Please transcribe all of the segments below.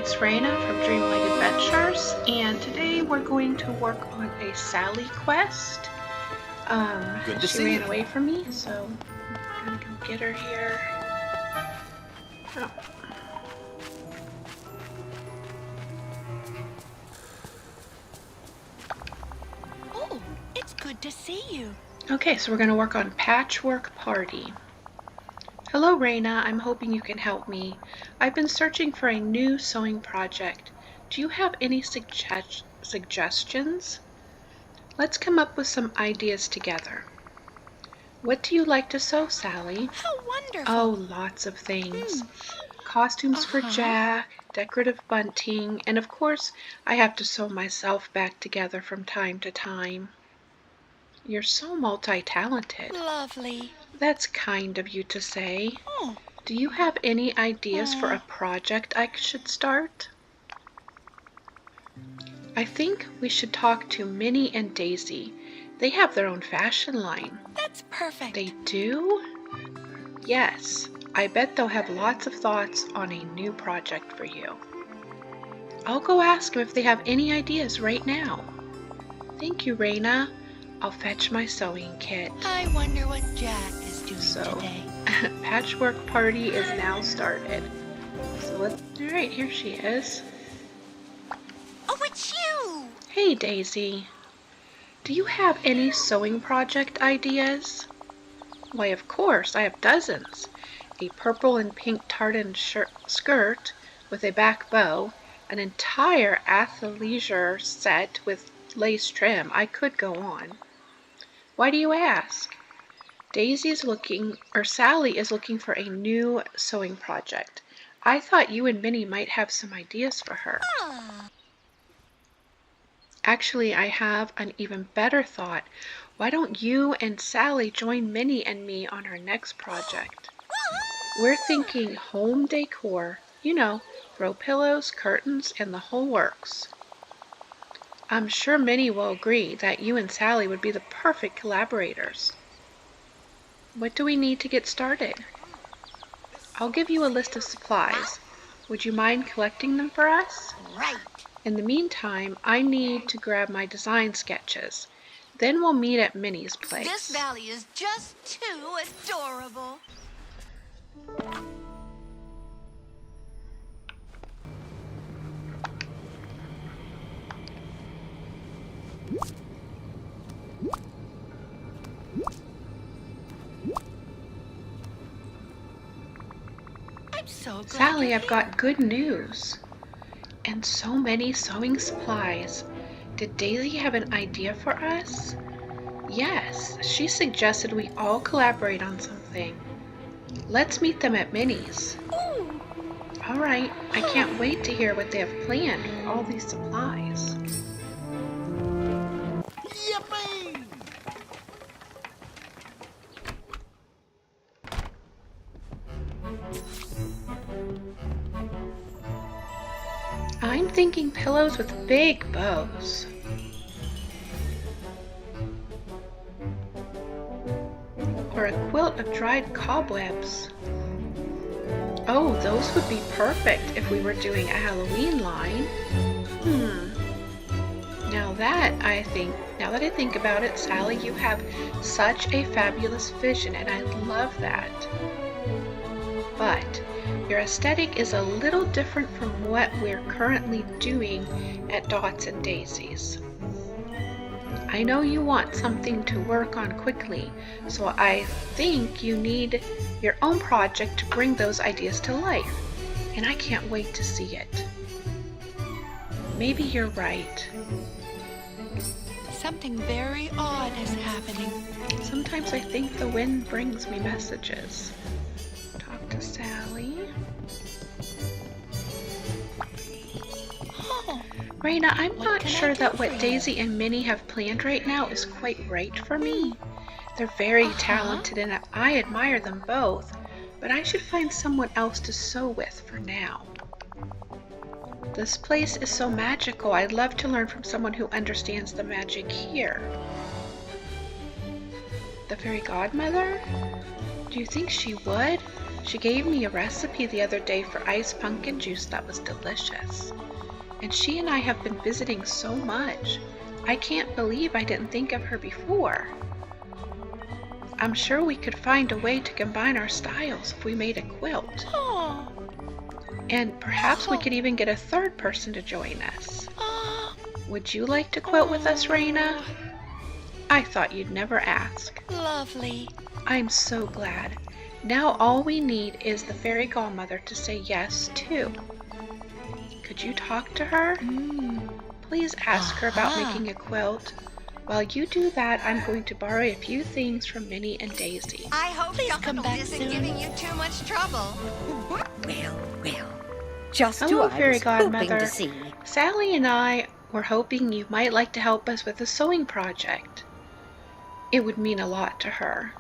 it's Raina from Dreamlight Adventures, and today we're going to work on a Sally quest. She ran away from me, so I'm gonna go get her here. Oh. Oh, it's good to see you. Okay, so we're gonna work on Patchwork Party. Hello, Raina. I'm hoping you can help me. I've been searching for a new sewing project. Do you have any suggestions? Let's come up with some ideas together. What do you like to sew, Sally? How wonderful. Oh, lots of things. Costumes for Jack, decorative bunting, and of course, I have to sew myself back together from time to time. You're so multi-talented. Lovely. That's kind of you to say. Oh. Do you have any ideas for a project I should start? I think we should talk to Minnie and Daisy. They have their own fashion line. That's perfect. They do? Yes, I bet they'll have lots of thoughts on a new project for you. I'll go ask them if they have any ideas right now. Thank you, Raina. I'll fetch my sewing kit. I wonder what Jack is doing today. Patchwork Party is now started. So alright, here she is. Oh, it's you! Hey, Daisy. Do you have any sewing project ideas? Why, of course, I have dozens. A purple and pink tartan skirt with a back bow, an entire athleisure set with lace trim. I could go on. Why do you ask? Sally is looking for a new sewing project. I thought you and Minnie might have some ideas for her. Actually, I have an even better thought. Why don't you and Sally join Minnie and me on our next project? We're thinking home decor, throw pillows, curtains, and the whole works. I'm sure Minnie will agree that you and Sally would be the perfect collaborators. What do we need to get started? I'll give you a list of supplies. Would you mind collecting them for us? Right. In the meantime, I need to grab my design sketches. Then we'll meet at Minnie's place. This valley is just too adorable. I'm so glad. Sally, I've got good news. And so many sewing supplies. Did Daisy have an idea for us? Yes, she suggested we all collaborate on something. Let's meet them at Minnie's. Ooh. All right, I can't wait to hear what they have planned with all these supplies. Yippee! I'm thinking pillows with big bows. Or a quilt of dried cobwebs. Oh, those would be perfect if we were doing a Halloween line. Now that I think about it, Sally, you have such a fabulous vision, and I love that. But your aesthetic is a little different from what we're currently doing at Dots and Daisies. I know you want something to work on quickly, so I think you need your own project to bring those ideas to life, and I can't wait to see it. Maybe you're right. Something very odd is happening. Sometimes I think the wind brings me messages. Talk to Sally. Oh, Raina, I'm not can I sure do that for what you? Daisy and Minnie have planned right now is quite right for me. They're very talented and I admire them both, but I should find someone else to sew with for now. This place is so magical. I'd love to learn from someone who understands the magic here. The fairy godmother? Do you think she would? She gave me a recipe the other day for iced pumpkin juice that was delicious. And she and I have been visiting so much. I can't believe I didn't think of her before. I'm sure we could find a way to combine our styles if we made a quilt. Oh. And perhaps we could even get a third person to join us. Oh. Would you like to quilt with us, Raina? I thought you'd never ask. Lovely. I'm so glad. Now all we need is the fairy godmother to say yes, too. Could you talk to her? Please ask her about making a quilt. While you do that, I'm going to borrow a few things from Minnie and Daisy. I hope come back isn't soon. giving you too much trouble. Well. Just Hello, who I fairy was hoping godmother. to see. Sally and I were hoping you might like to help us with a sewing project. It would mean a lot to her.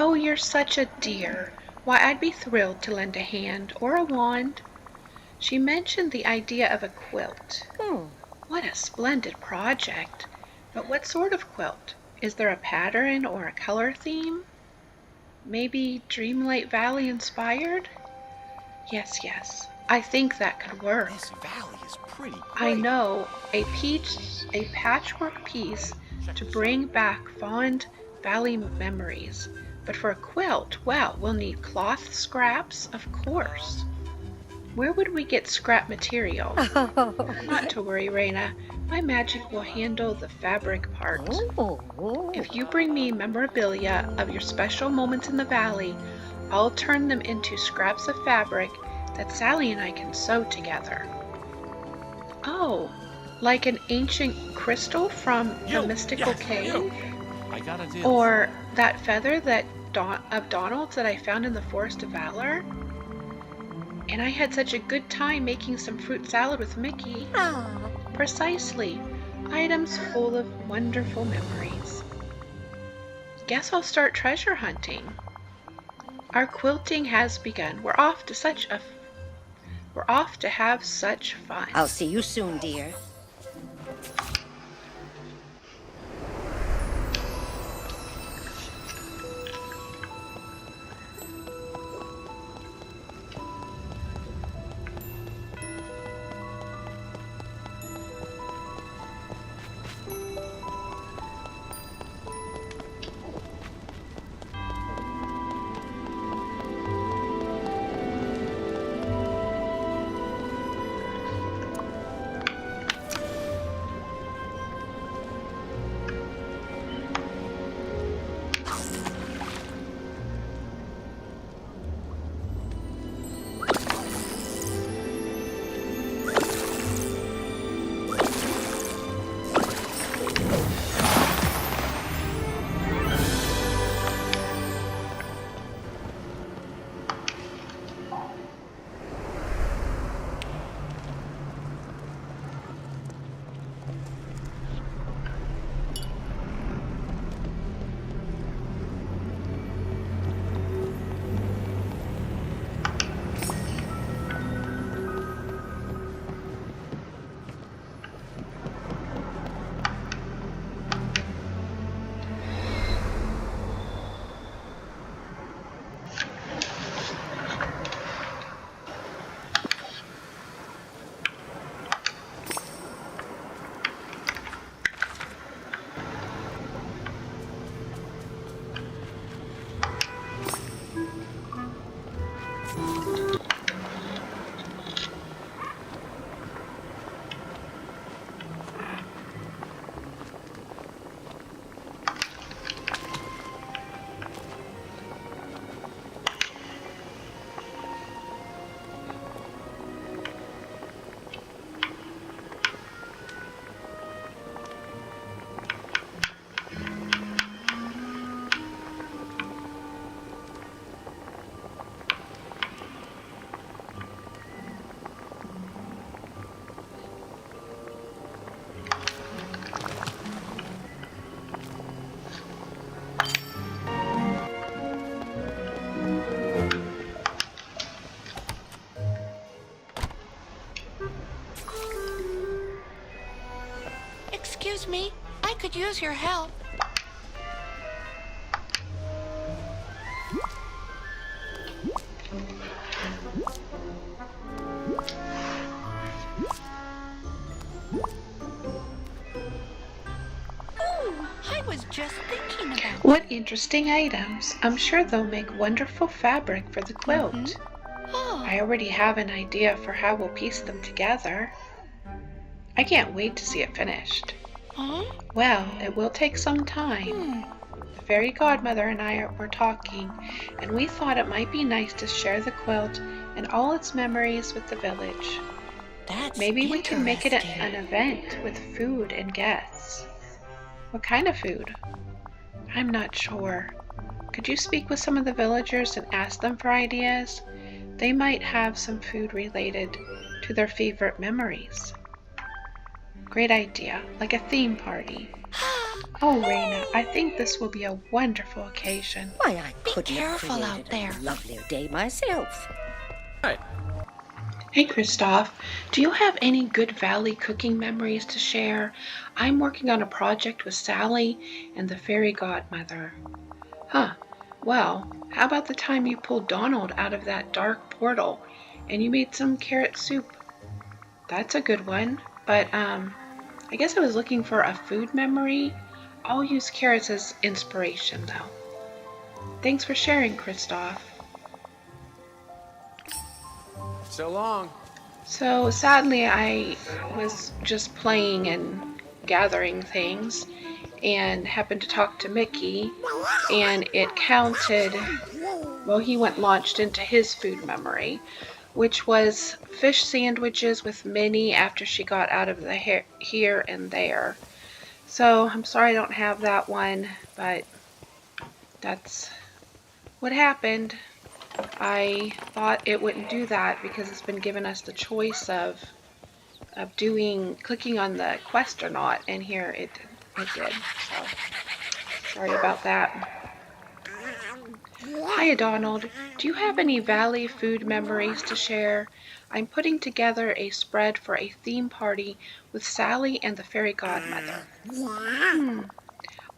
Oh, you're such a dear. Why, I'd be thrilled to lend a hand or a wand. She mentioned the idea of a quilt. What a splendid project. But what sort of quilt? Is there a pattern or a color theme? Maybe Dreamlight Valley-inspired? Yes. I think that could work. This valley is pretty great. I know, a patchwork piece to bring back fond valley memories. But for a quilt, well, we'll need cloth scraps, of course. Where would we get scrap material? Not to worry, Raina. My magic will handle the fabric part. If you bring me memorabilia of your special moments in the valley, I'll turn them into scraps of fabric that Sally and I can sew together. Oh, like an ancient crystal from the mystical cave? I got a deal. Or that feather of Donald's that I found in the Forest of Valor? And I had such a good time making some fruit salad with Mickey. Precisely. Items full of wonderful memories. Guess I'll start treasure hunting. Our quilting has begun. We're off to have such fun. I'll see you soon, dear. Excuse me, I could use your help. What interesting items. I'm sure they'll make wonderful fabric for the quilt. Oh. I already have an idea for how we'll piece them together. I can't wait to see it finished. Huh? Well, it will take some time. The fairy godmother and I were talking, and we thought it might be nice to share the quilt and all its memories with the village. That's Maybe we can make it an interesting. event with food and guests. What kind of food? I'm not sure. Could you speak with some of the villagers and ask them for ideas? They might have some food related to their favorite memories. Great idea, like a theme party. Oh, Raina, I think this will be a wonderful occasion. Why, I Be couldn't have careful out created there. a lovelier day myself. Right. Hey, Christoph, do you have any good valley cooking memories to share? I'm working on a project with Sally and the fairy godmother. Huh. Well, how about the time you pulled Donald out of that dark portal and you made some carrot soup? That's a good one, but I guess I was looking for a food memory. I'll use carrots as inspiration, though. Thanks for sharing, Christoph. So long. So sadly, I was just playing and gathering things and happened to talk to Mickey, and it counted, well, he launched into his food memory, which was fish sandwiches with Minnie after she got out of the here and there. So I'm sorry I don't have that one, but that's what happened. I thought it wouldn't do that because it's been given us the choice of clicking on the quest or not, and here it did. So sorry about that. Hiya, Donald. Do you have any valley food memories to share? I'm putting together a spread for a theme party with Sally and the fairy godmother.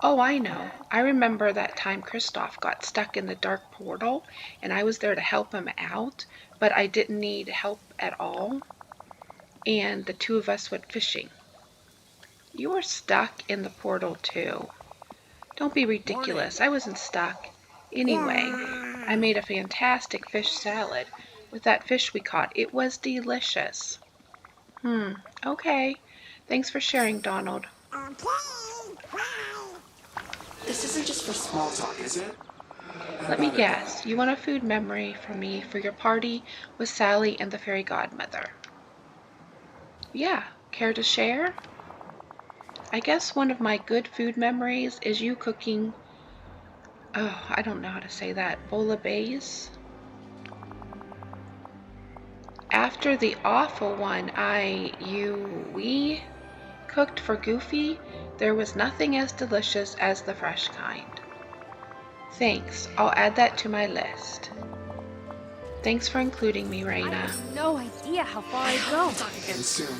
Oh, I know. I remember that time Kristoff got stuck in the dark portal, and I was there to help him out, but I didn't need help at all, and the two of us went fishing. You were stuck in the portal, too. Don't be ridiculous. I wasn't stuck. Anyway, I made a fantastic fish salad with that fish we caught. It was delicious. Okay. Thanks for sharing, Donald. This isn't just for small talk, is it? Let me guess. You want a food memory from me for your party with Sally and the fairy godmother? Yeah. Care to share? I guess one of my good food memories is you cooking, oh, I don't know how to say that, bouillabaisse. After the awful one we cooked for Goofy, there was nothing as delicious as the fresh kind. Thanks, I'll add that to my list. Thanks for including me, I Raina. have no idea how far I'd go. Talk again soon.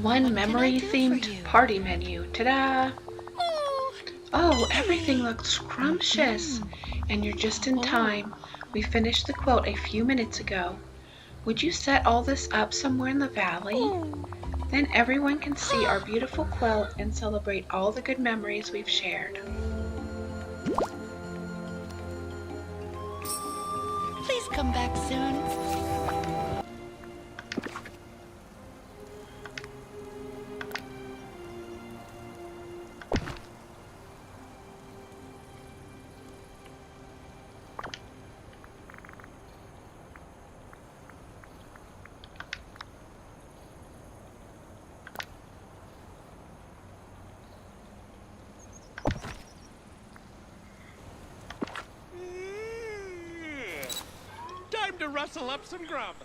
One What can I do for memory-themed you? party menu. Ta-da! Oh, everything looks scrumptious. And you're just in time. We finished the quilt a few minutes ago. Would you set all this up somewhere in the valley? Then everyone can see our beautiful quilt and celebrate all the good memories we've shared. Please come back soon. Time to rustle up some grub.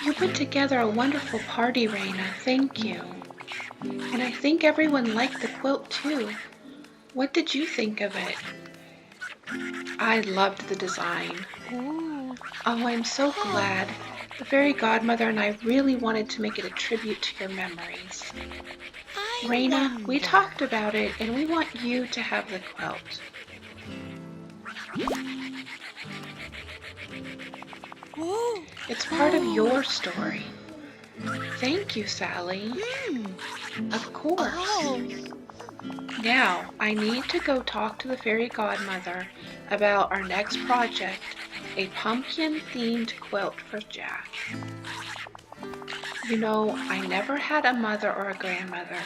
You put together a wonderful party, Raina. Thank you. And I think everyone liked the quilt too. What did you think of it? I loved the design. Ooh. Oh, I'm so glad. The fairy godmother and I really wanted to make it a tribute to your memories. I Raina, we wonder. talked about it and we want you to have the quilt. Ooh. It's part of your story. Thank you, Sally. Of course. Oh. Now, I need to go talk to the fairy godmother about our next project, a pumpkin-themed quilt for Jack. You know, I never had a mother or a grandmother.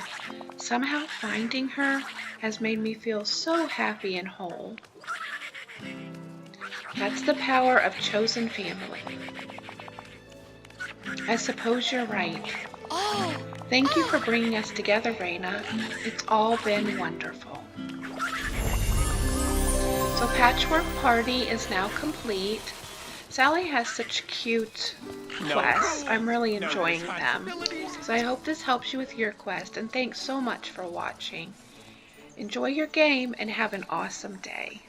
Somehow finding her has made me feel so happy and whole. That's the power of chosen family. I suppose you're right. Oh. Thank you for bringing us together, Raina. It's all been wonderful. So Patchwork Party is now complete. Sally has such cute quests. I'm really enjoying them. So I hope this helps you with your quest, and thanks so much for watching. Enjoy your game and have an awesome day.